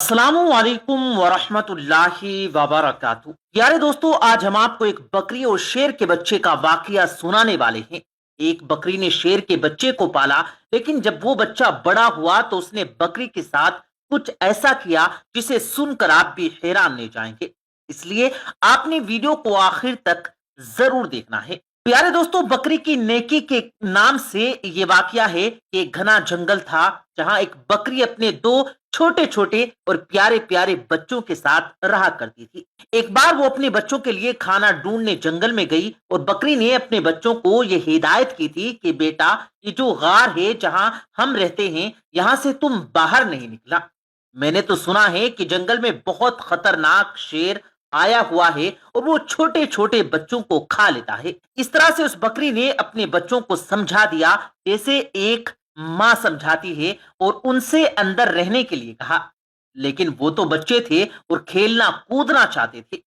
अस्सलामुअलैकुम वरहमतुल्लाहि वबरकातुहू। प्यारे दोस्तों, आज हम आपको एक बकरी और शेर के बच्चे का वाकया सुनाने वाले हैं। एक बकरी ने शेर के बच्चे को पाला, लेकिन जब वो बच्चा बड़ा हुआ तो उसने बकरी के साथ कुछ ऐसा किया जिसे सुनकर आप भी हैरान रह जाएंगे। इसलिए आपने वीडियो को आखिर तक जरूर देखना है। प्यारे दोस्तों, बकरी की नेकी के नाम से ये वाकया है कि एक घना जंगल था जहां एक बकरी अपने दो छोटे छोटे और प्यारे प्यारे बच्चों के साथ रहा करती थी। एक बार वो अपने बच्चों के लिए खाना ढूंढने जंगल में गई और बकरी ने अपने बच्चों को ये हिदायत की थी कि बेटा, ये जो गार है जहां हम रहते हैं, यहां से तुम बाहर नहीं निकला। मैंने तो सुना है कि जंगल में बहुत खतरनाक शेर आया हुआ है और वो छोटे छोटे बच्चों को खा लेता है। इस तरह से उस बकरी ने अपने बच्चों को समझा दिया जैसे एक माँ समझाती है और उनसे अंदर रहने के लिए कहा। लेकिन वो तो बच्चे थे और खेलना कूदना चाहते थे।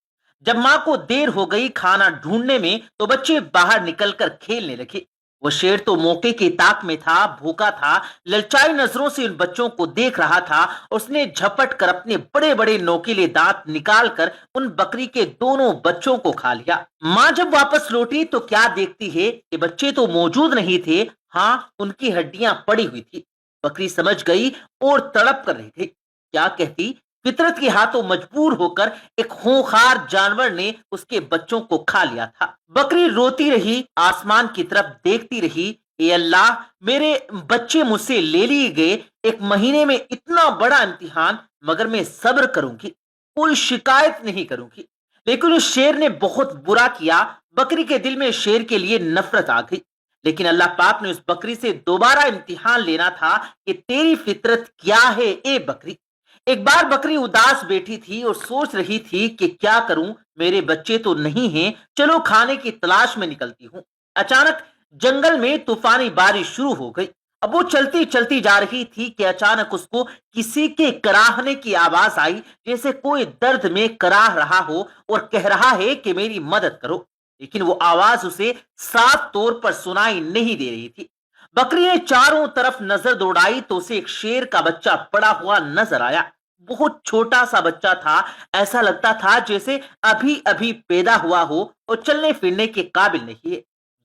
जब माँ को देर हो गई खाना ढूंढने में तो बच्चे बाहर निकलकर खेलने लगे। वो शेर तो मौके की ताक में था, भूखा था, ललचाई नजरों से उन बच्चों को देख रहा था। उसने झपट कर अपने बड़े बड़े नोकीले दांत निकाल कर उन बकरी के दोनों बच्चों को खा लिया। माँ जब वापस लौटी तो क्या देखती है कि बच्चे तो मौजूद नहीं थे, हाँ, उनकी हड्डियां पड़ी हुई थी। बकरी समझ गई और तड़प कर रही थी। क्या कहती, फितरत के हाथों मजबूर होकर एक खूंखार जानवर ने उसके बच्चों को खा लिया था। बकरी रोती रही, आसमान की तरफ देखती रही। ए अल्लाह, मेरे बच्चे मुझसे ले लिए गए। एक महीने में इतना बड़ा इम्तिहान, मगर मैं सब्र करूंगी, कोई शिकायत नहीं करूंगी। लेकिन उस शेर ने बहुत बुरा किया। बकरी के दिल में शेर के लिए नफरत आ गई। लेकिन अल्लाह पाक ने उस बकरी से दोबारा इम्तिहान लेना था कि तेरी फितरत क्या है ए बकरी। एक बार बकरी उदास बैठी थी और सोच रही थी कि क्या करूं, मेरे बच्चे तो नहीं हैं, चलो खाने की तलाश में निकलती हूं। अचानक जंगल में तूफानी बारिश शुरू हो गई। अब वो चलती चलती जा रही थी कि अचानक उसको किसी के कराहने की आवाज आई, जैसे कोई दर्द में कराह रहा हो और कह रहा है कि मेरी मदद करो। लेकिन वो आवाज उसे साफ तौर पर सुनाई नहीं दे रही थी। बकरी ने चारों तरफ नजर दौड़ाई तो उसे एक शेर का बच्चा पड़ा हुआ नजर आया। बहुत छोटा सा बच्चा था, ऐसा लगता था जैसे अभी अभी पैदा हुआ हो और चलने फिरने के काबिल नहीं है।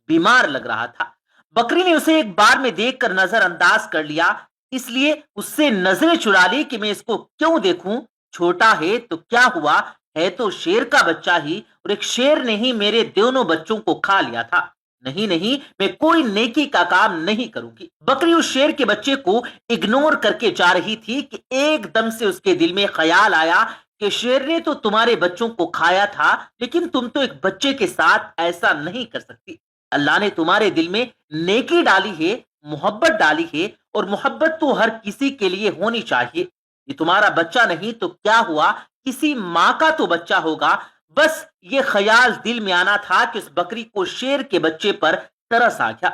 बीमार लग रहा था। बकरी ने उसे एक बार में देखकर नजरअंदाज कर लिया, इसलिए उससे नजरें चुरा ली कि मैं इसको क्यों देखूं। छोटा है तो क्या हुआ, है तो शेर का बच्चा ही, और एक शेर ने ही मेरे दोनों बच्चों को खा लिया था। नहीं नहीं, मैं कोई नेकी का काम नहीं करूंगी। बकरी उस शेर के बच्चे को इग्नोर करके जा रही थी कि एकदम से उसके दिल में ख्याल आया कि शेर ने तो तुम्हारे बच्चों को खाया था, लेकिन तुम तो एक बच्चे के साथ ऐसा नहीं कर सकती। अल्लाह ने तुम्हारे दिल में नेकी डाली है, मोहब्बत डाली है, और मोहब्बत तो हर किसी के लिए होनी चाहिए। ये तुम्हारा बच्चा नहीं तो क्या हुआ, किसी माँ का तो बच्चा होगा। बस ये ख्याल दिल में आना था कि उस बकरी को शेर के बच्चे पर तरस आ गया।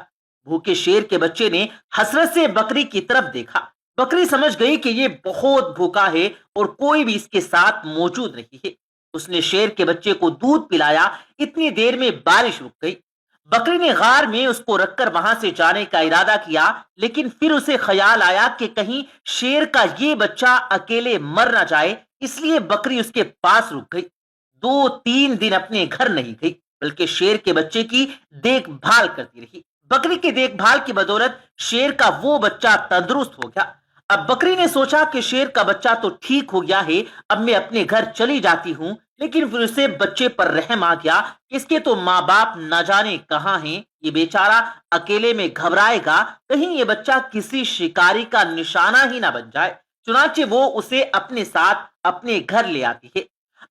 भूखे शेर के बच्चे ने हसरत से बकरी की तरफ देखा। बकरी समझ गई कि ये बहुत भूखा है और कोई भी इसके साथ मौजूद नहीं है। उसने शेर के बच्चे को दूध पिलाया। इतनी देर में बारिश रुक गई। बकरी ने गार में उसको रखकर वहां से जाने का इरादा किया, लेकिन फिर उसे ख्याल आया कि कहीं शेर का ये बच्चा अकेले मर ना जाए, इसलिए बकरी उसके पास रुक गई। 2-3 दिन अपने घर नहीं गई, बल्कि शेर के बच्चे की देखभाल करती रही। बकरी की देखभाल की बदौलत शेर का वो बच्चा तंदुरुस्त हो गया। अब बकरी ने सोचा कि शेर का बच्चा तो ठीक हो गया है, अब मैं अपने घर चली जाती हूँ। लेकिन फिर उसे बच्चे पर रहम आ गया। इसके तो माँ बाप न जाने कहाँ हैं, ये बेचारा अकेले में घबराएगा, कहीं ये बच्चा किसी शिकारी का निशाना ही ना बन जाए। चुनाचे वो उसे अपने साथ अपने घर ले आती है।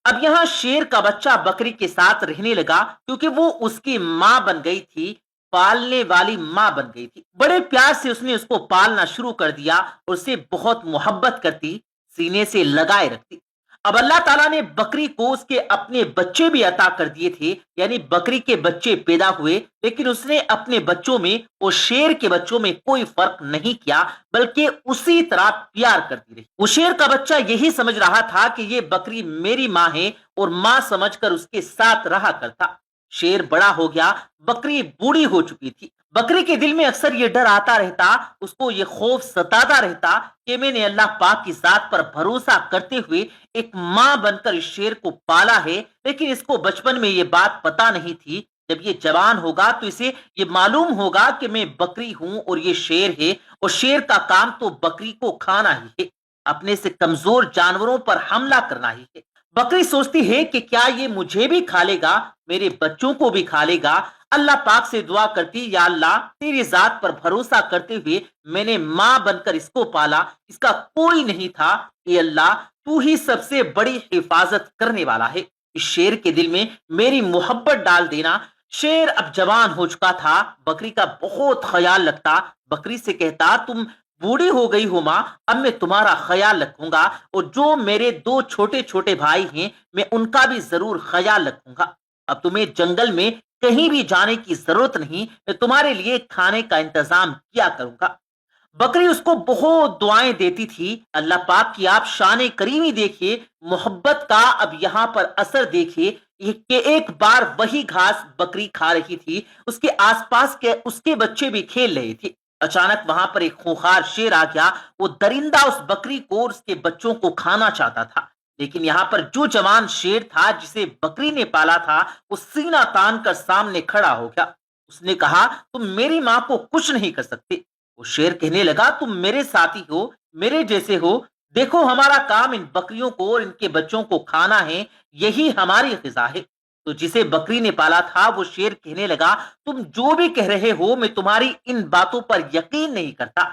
अब यहाँ शेर का बच्चा बकरी के साथ रहने लगा, क्योंकि वो उसकी माँ बन गई थी, पालने वाली माँ बन गई थी। बड़े प्यार से उसने उसको पालना शुरू कर दिया और उसे बहुत मोहब्बत करती, सीने से लगाए रखती। अब अल्लाह ताला ने बकरी को उसके अपने बच्चे भी अता कर दिए थे, यानी बकरी के बच्चे पैदा हुए, लेकिन उसने अपने बच्चों में और शेर के बच्चों में कोई फर्क नहीं किया, बल्कि उसी तरह प्यार करती रही। वो शेर का बच्चा यही समझ रहा था कि ये बकरी मेरी माँ है और माँ समझकर उसके साथ रहा करता। शेर बड़ा हो गया, बकरी बूढ़ी हो चुकी थी। बकरी के दिल में अक्सर ये डर आता रहता, उसको ये खौफ सताता रहता कि मैंने अल्लाह पाक की जात पर भरोसा करते हुए एक मां बनकर इस शेर को पाला है, लेकिन इसको बचपन में ये बात पता नहीं थी। जब ये जवान होगा तो इसे ये मालूम होगा कि मैं बकरी हूं और ये शेर है, और शेर का काम तो बकरी को खाना ही है, अपने से कमजोर जानवरों पर हमला करना ही है। बकरी सोचती है कि क्या ये मुझे भी खा लेगा, मेरे बच्चों को भी खा लेगा। अल्लाह पाक से दुआ करती, या अल्लाह तेरी जात पर भरोसा करते हुए मैंने मां बनकर इसको पाला, इसका कोई नहीं था। ये अल्लाह तू ही सबसे बड़ी हिफाजत करने वाला है, इस शेर के दिल में मेरी मोहब्बत डाल देना। शेर अब जवान हो चुका था, बकरी का बहुत ख्याल रखता। बकरी से कहता, तुम बूढ़ी हो गई हो मां, अब मैं तुम्हारा ख्याल रखूंगा, और जो मेरे दो छोटे छोटे भाई हैं मैं उनका भी जरूर ख्याल रखूंगा। अब तुम्हें जंगल में कहीं भी जाने की जरूरत नहीं, मैं तुम्हारे लिए खाने का इंतजाम किया करूंगा। बकरी उसको बहुत दुआएं देती थी। अल्लाह पाक की आप शान करीमी देखिए, मोहब्बत का अब यहाँ पर असर देखिए कि एक बार वही घास बकरी खा रही थी, उसके आसपास के उसके बच्चे भी खेल रहे थे। अचानक वहां पर एक खूंखार शेर आ गया। वो दरिंदा उस बकरी को और उसके बच्चों को खाना चाहता था, लेकिन यहाँ पर जो जवान शेर था जिसे बकरी ने पाला था, वो सीना तान कर सामने खड़ा हो गया। उसने कहा, तुम मेरी मां को कुछ नहीं कर सकते। वो शेर कहने लगा, तुम मेरे साथी हो, मेरे जैसे हो। देखो, हमारा काम इन बकरियों को और इनके बच्चों को खाना है, यही हमारी ग़िज़ा है। तो जिसे बकरी ने पाला था वो शेर कहने लगा, तुम जो भी कह रहे हो मैं तुम्हारी इन बातों पर यकीन नहीं करता।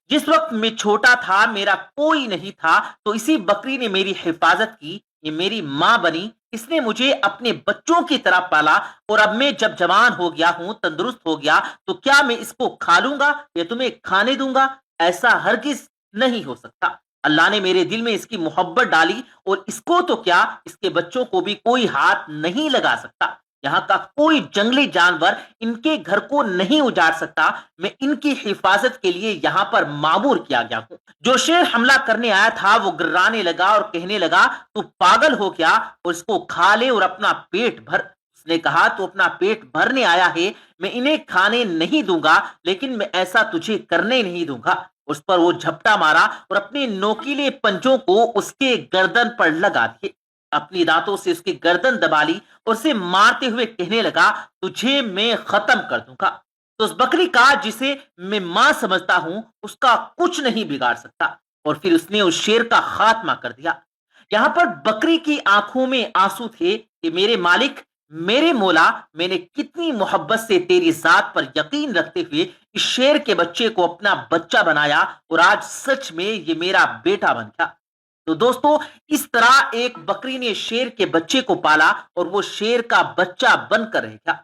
जिस वक्त मैं छोटा था मेरा कोई नहीं था, तो इसी बकरी ने मेरी हिफाजत की, ये मेरी मां बनी, इसने मुझे अपने बच्चों की तरह पाला, और अब मैं जब जवान हो गया हूं, तंदुरुस्त हो गया, तो क्या मैं इसको खा लूंगा या तुम्हें खाने दूंगा? ऐसा हरगिज नहीं हो सकता। अल्लाह ने मेरे दिल में इसकी मोहब्बत डाली, और इसको तो क्या, इसके बच्चों को भी कोई हाथ नहीं लगा सकता। यहाँ का कोई जंगली जानवर इनके घर को नहीं उजाड़ सकता। मैं इनकी हिफाजत के लिए यहाँ पर मामूर किया गया हूँ। जो शेर हमला करने आया था वो गिर्राने लगा और कहने लगा, तू पागल हो गया, और इसको खा ले और अपना पेट भर। उसने कहा, तू अपना पेट भरने आया है, मैं इन्हें खाने नहीं दूंगा, लेकिन मैं ऐसा तुझे करने नहीं दूंगा। उस पर वो झपटा मारा और अपने नोकीले पंजों को उसके गर्दन पर लगा दिए। अपनी दांतों से उसकी गर्दन दबा ली और उसे मारते हुए कहने लगा, तुझे मैं खत्म कर दूंगा। तो उस बकरी का जिसे मैं मां समझता हूं उसका कुछ नहीं बिगाड़ सकता, और फिर उसने उस शेर का खात्मा कर दिया। यहां पर बकरी की आंखों में आंसू थे कि मेरे मालिक, मेरे मौला, मैंने कितनी मोहब्बत से तेरी जात पर यकीन रखते हुए इस शेर के बच्चे को अपना बच्चा बनाया, और आज सच में ये मेरा बेटा बन गया। तो दोस्तों, इस तरह एक बकरी ने शेर के बच्चे को पाला और वो शेर का बच्चा बनकर रह गया।